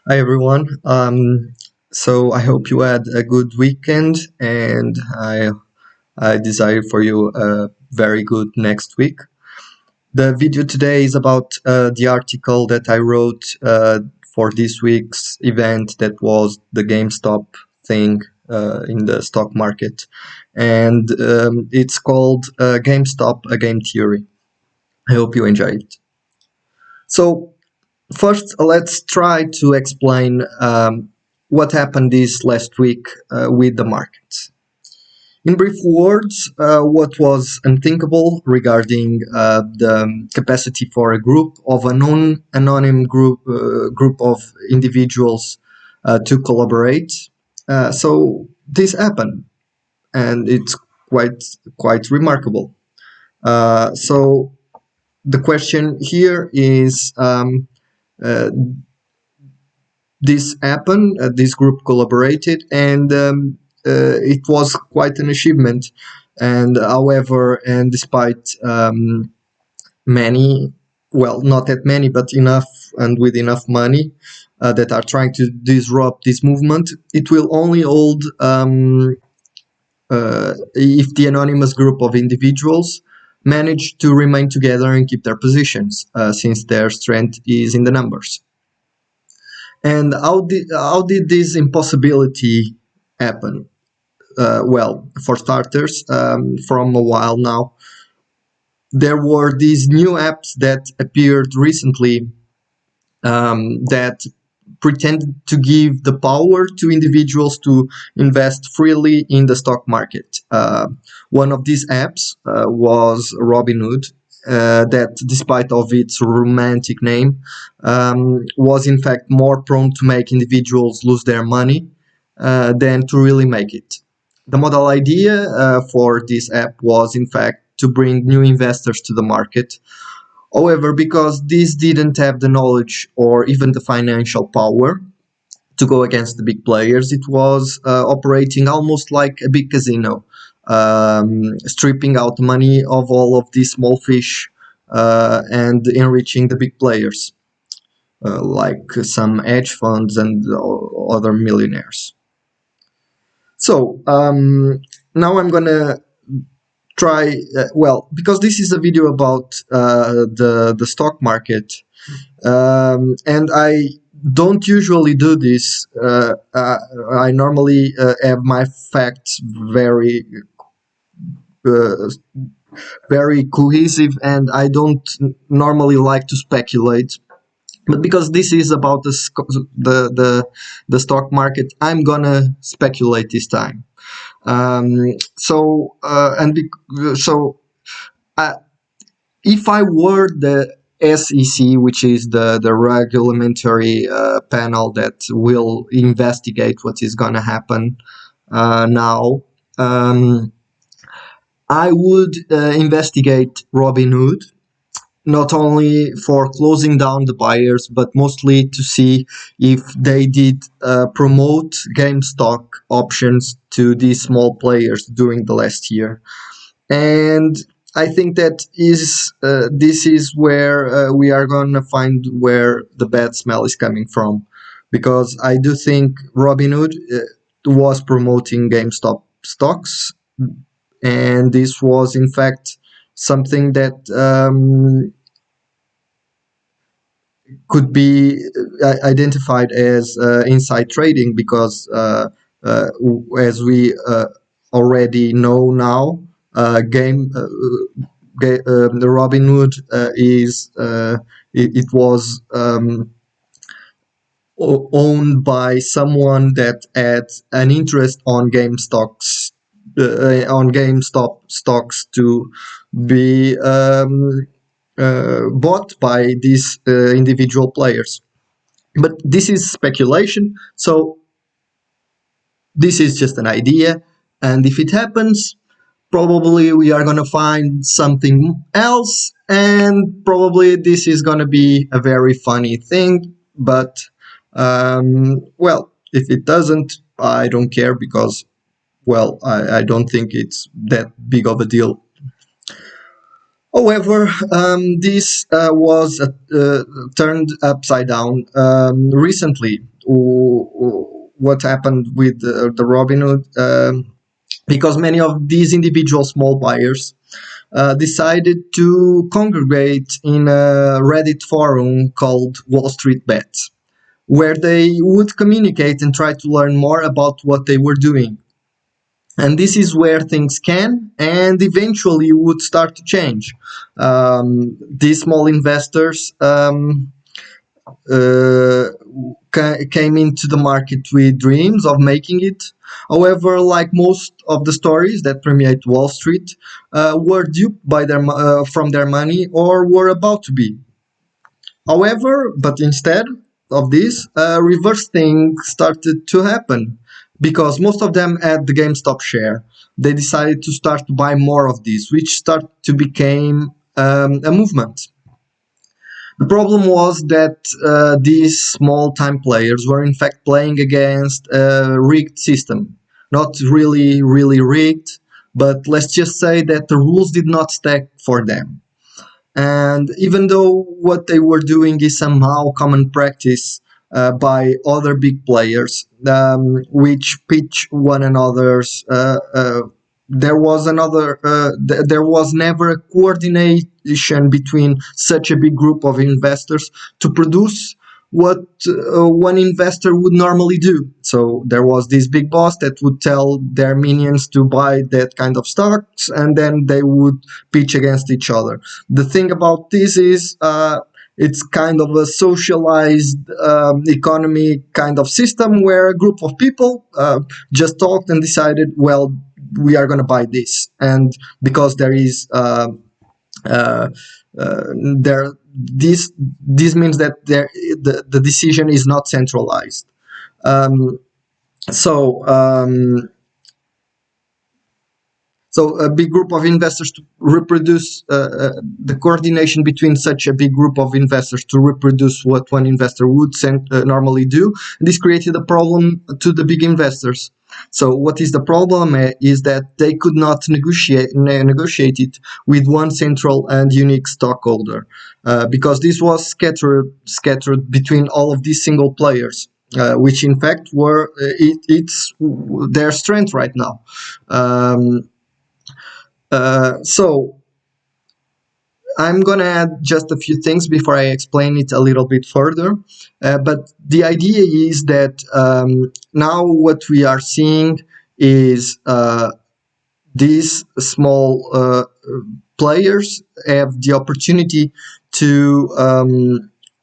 Hi everyone. So I hope you had a good weekend, and I desire for you a very good next week. The video today is about the article that I wrote for this week's event that was the GameStop thing in the stock market, and it's called GameStop: A Game Theory. I hope you enjoy it. So first, let's try to explain what happened this last week with the markets. In brief words, what was unthinkable regarding the capacity for a group of a non-anonymous group of individuals to collaborate. So this happened, and it's quite remarkable. So the question here is. Uh, this happened, this group collaborated, and it was quite an achievement. And however, and despite many, well, not that many, but enough and with enough money that are trying to disrupt this movement, it will only hold if the anonymous group of individuals manage to remain together and keep their positions, since their strength is in the numbers. And how did this impossibility happen? Well, for starters, from a while now, there were these new apps that appeared recently that pretended to give the power to individuals to invest freely in the stock market. One of these apps was Robinhood, that, despite of its romantic name, was in fact more prone to make individuals lose their money than to really make it. The model idea for this app was, in fact, to bring new investors to the market. However, because these didn't have the knowledge or even the financial power to go against the big players, it was operating almost like a big casino, stripping out money of all of these small fish and enriching the big players, like some hedge funds and other millionaires. So now I'm gonna try. Well, because this is a video about the stock market, and I don't usually do this. I normally have my facts uh, very cohesive, and I don't normally like to speculate. But because this is about the stock market, I'm gonna speculate this time. So and so uh, if I were the SEC, which is the regulatory panel that will investigate what is going to happen now, um, I would investigate Robinhood, not only for closing down the buyers, but mostly to see if they did promote GameStop options to these small players during the last year. And I think that is this is where we are going to find where the bad smell is coming from, because I do think Robinhood was promoting GameStop stocks, and this was in fact something that could be identified as inside trading, because as we already know now, the Robinhood is it was owned by someone that had an interest on GameStop stocks to be bought by these individual players. But this is speculation, so this is just an idea, and if it happens, probably we are going to find something else, and probably this is going to be a very funny thing. But well, if it doesn't, I don't care, because, well, I don't think it's that big of a deal. However, this was turned upside down recently. What happened with the Robinhood? Because many of these individual small buyers decided to congregate in a Reddit forum called Wall Street Bets, where they would communicate and try to learn more about what they were doing. And this is where things can and eventually would start to change. These small investors uh, came into the market with dreams of making it. However, like most of the stories that permeate Wall Street, were duped by from their money or were about to be. However, but instead of this, a reverse thing started to happen because most of them had the GameStop share. They decided to start to buy more of these, which started to become a movement. The problem was that these small time players were in fact playing against a rigged system. Not really, really rigged, but let's just say that the rules did not stack for them. And even though what they were doing is somehow common practice by other big players, which pitch one another's, there was never a coordination between such a big group of investors to produce what one investor would normally do. So there was this big boss that would tell their minions to buy that kind of stocks, and then they would pitch against each other. The thing about this is it's kind of a socialized economy kind of system where a group of people just talked and decided, well, we are going to buy this, and because there is uh, there this means that the decision is not centralized. um, so um, So a big group of investors to reproduce the coordination between such a big group of investors to reproduce what one investor would normally do. This created a problem to the big investors. So what is the problem is that they could not negotiate it with one central and unique stockholder because this was scattered between all of these single players. Which in fact were it's their strength right now. So I'm gonna add just a few things before I explain it a little bit further. But the idea is that now what we are seeing is these small players have the opportunity to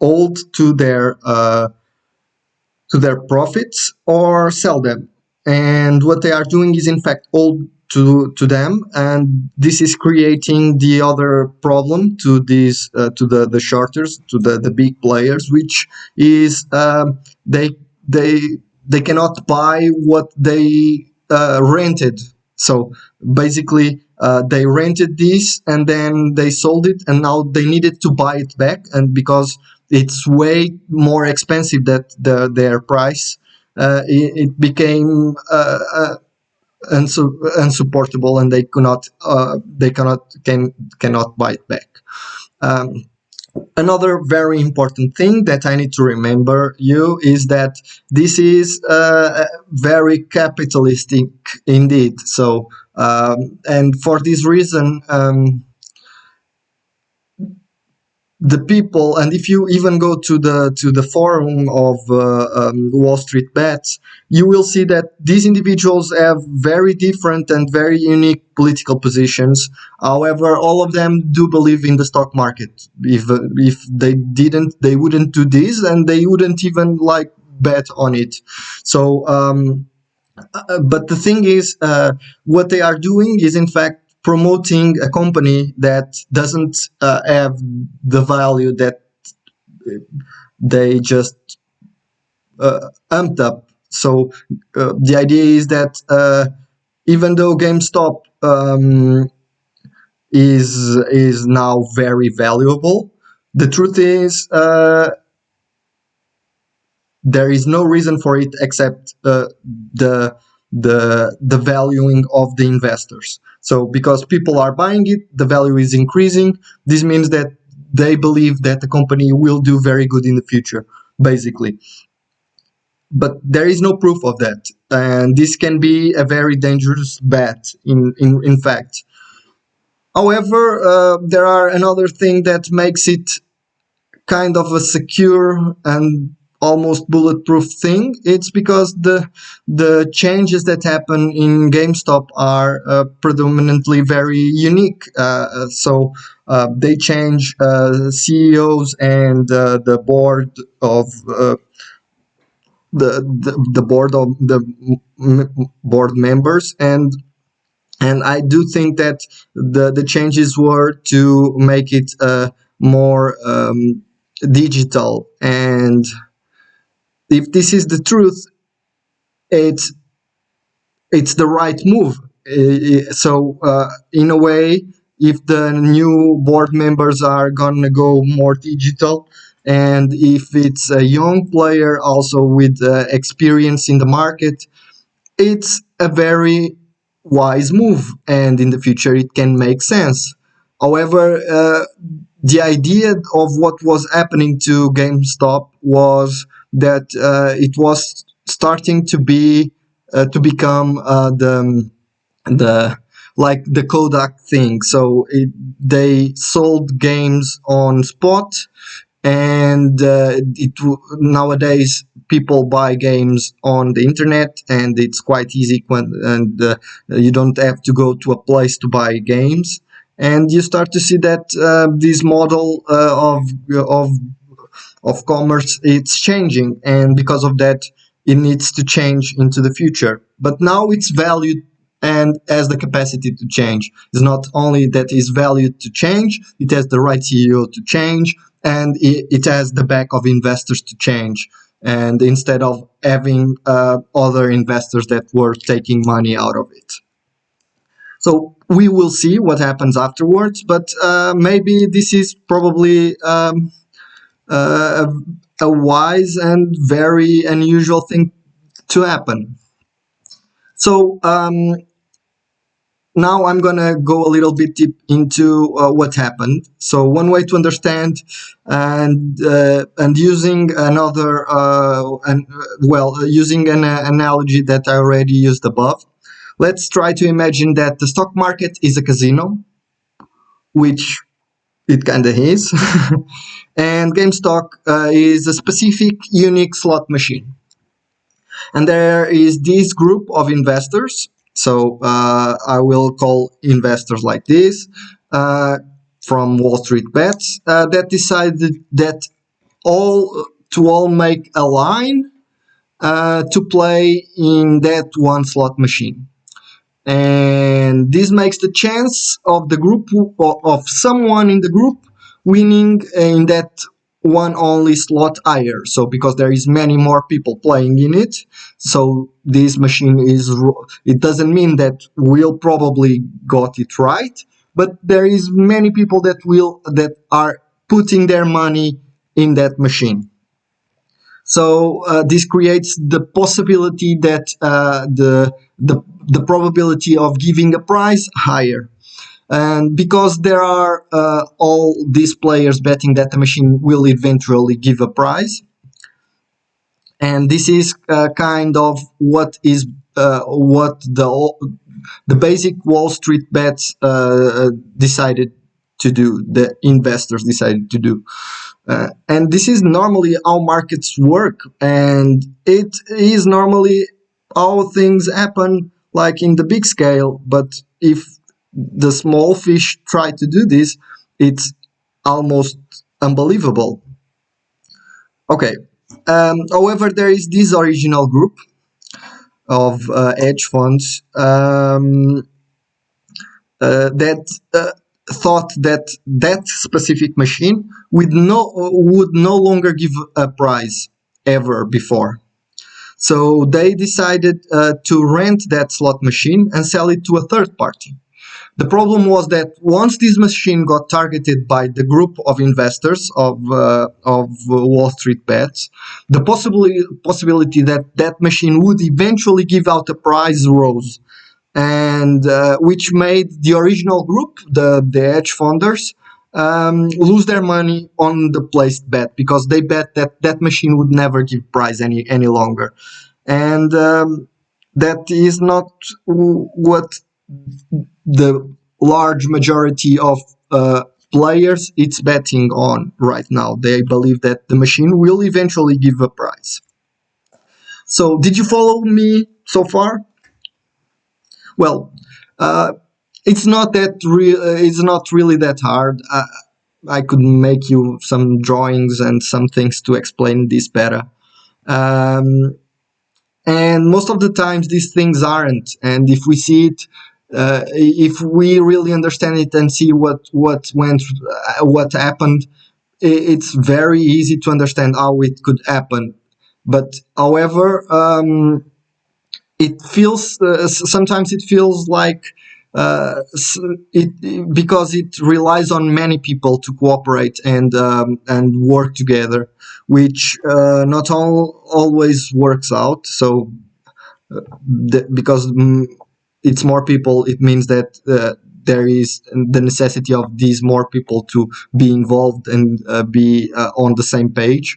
hold to their profits or sell them. And what they are doing is in fact all to them, and this is creating the other problem to these to the shorters, to the big players, which is they they they cannot buy what they rented. So basically they rented this and then they sold it, and now they needed to buy it back, and because it's way more expensive than their price, it became unsupportable, and cannot buy it back. Um, Another very important thing that I need to remember you is that this is very capitalistic indeed. So and for this reason. The people, and if you even go to the forum of Wall Street Bets, you will see that these individuals have very different and very unique political positions. However, all of them do believe in the stock market. If they didn't, they wouldn't do this, and they wouldn't even like bet on it. So but the thing is, what they are doing is in fact promoting a company that doesn't have the value that they just amped up. So the idea is that even though GameStop is now very valuable, the truth is there is no reason for it except the valuing of the investors. So because people are buying it, the value is increasing. This means that they believe that the company will do very good in the future, basically. But there is no proof of that, and this can be a very dangerous bet. In fact, however, there are another thing that makes it kind of a secure and almost bulletproof thing. It's because the changes that happen in GameStop are predominantly very unique. They change CEOs and the board of the board of the board members, and I do think that the changes were to make it more digital. And if this is the truth, it's it's the right move. In a way, if the new board members are gonna go more digital, and if it's a young player also with experience in the market, it's a very wise move, and in the future it can make sense. However, the idea of what was happening to GameStop was that it was starting to become the like the Kodak thing. They sold games on spot, and nowadays people buy games on the internet, and it's quite easy and you don't have to go to a place to buy games. And you start to see that this model of commerce, it's changing, and because of that it needs to change into the future. But now it's valued and has the capacity to change. It's not only that it's valued to change, it has the right CEO to change, and it has the back of investors to change. And instead of having other investors that were taking money out of it. So we will see what happens afterwards, but maybe this is probably a, a wise and very unusual thing to happen. So now I'm gonna go a little bit deep into what happened. So one way to understand, and using another using an analogy that I already used above, let's try to imagine that the stock market is a casino, which it kind of is, and GameStop is a specific unique slot machine. And there is this group of investors. So I will call investors like this from Wall Street Bets that decided that all make a line to play in that one slot machine. And this makes the chance of the group of someone in the group winning in that one only slot higher. So because there is many more people playing in it, so this machine it doesn't mean that we'll probably got it right, but there is many people that are putting their money in that machine. So this creates the possibility that the probability of giving a prize higher. And because there are all these players betting that the machine will eventually give a prize, and this is kind of what the basic Wall Street bets decided to do. The investors decided to do. And this is normally how markets work, and it is normally how things happen, like in the big scale. But if the small fish try to do this, it's almost unbelievable. Okay. However, there is this original group of hedge funds that thought that that specific machine would no longer give a prize ever before. So they decided to rent that slot machine and sell it to a third party. The problem was that once this machine got targeted by the group of investors of Wall Street Bets, the possibility that that machine would eventually give out a prize rose. and which made the original group, the hedge funders, lose their money on the placed bet, because they bet that that machine would never give prize any longer, and that is not what the large majority of players it's betting on right now. They believe that the machine will eventually give a prize. So, did you follow me so far? Well, uh, it's not that it's not really that hard. I could make you some drawings and some things to explain this better. Um, and most of the times these things aren't. And if we see it, if we really understand it and see what happened, it's very easy to understand how it could happen. But however, it feels sometimes it feels like it because it relies on many people to cooperate and work together, which not always works out. So because it's more people, it means that there is the necessity of these more people to be involved and be on the same page.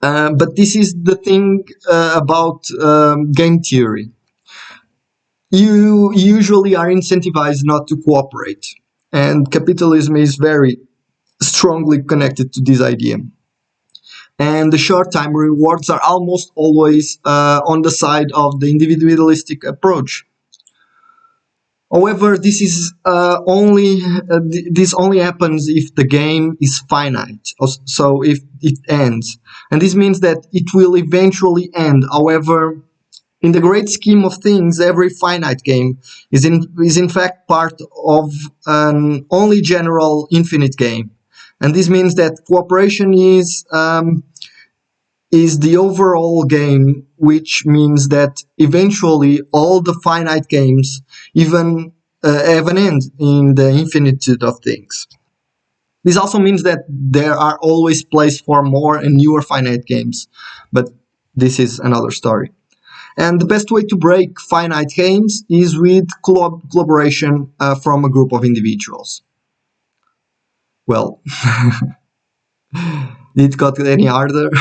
But this is the thing about game theory. You usually are incentivized not to cooperate, and capitalism is very strongly connected to this idea. And the short-time rewards are almost always on the side of the individualistic approach. However, this only happens if the game is finite. So if it ends, and this means that it will eventually end. However, in the great scheme of things, every finite game is in fact part of an only general infinite game, and this means that cooperation is the overall game, which means that eventually all the finite games even have an end in the infinitude of things. This also means that there are always places for more and newer finite games, but this is another story. And the best way to break finite games is with collaboration from a group of individuals. Well, it got any harder.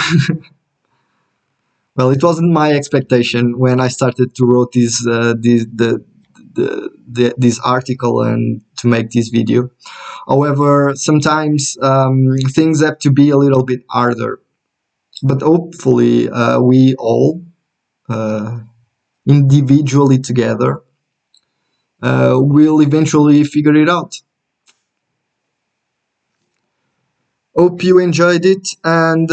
Well, it wasn't my expectation when I started to write this article and to make this video. However, sometimes things have to be a little bit harder. But hopefully, we all, individually together, will eventually figure it out. Hope you enjoyed it, and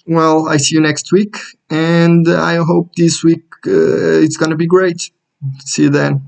well, I see you next week, and I hope this week it's gonna be great. See you then.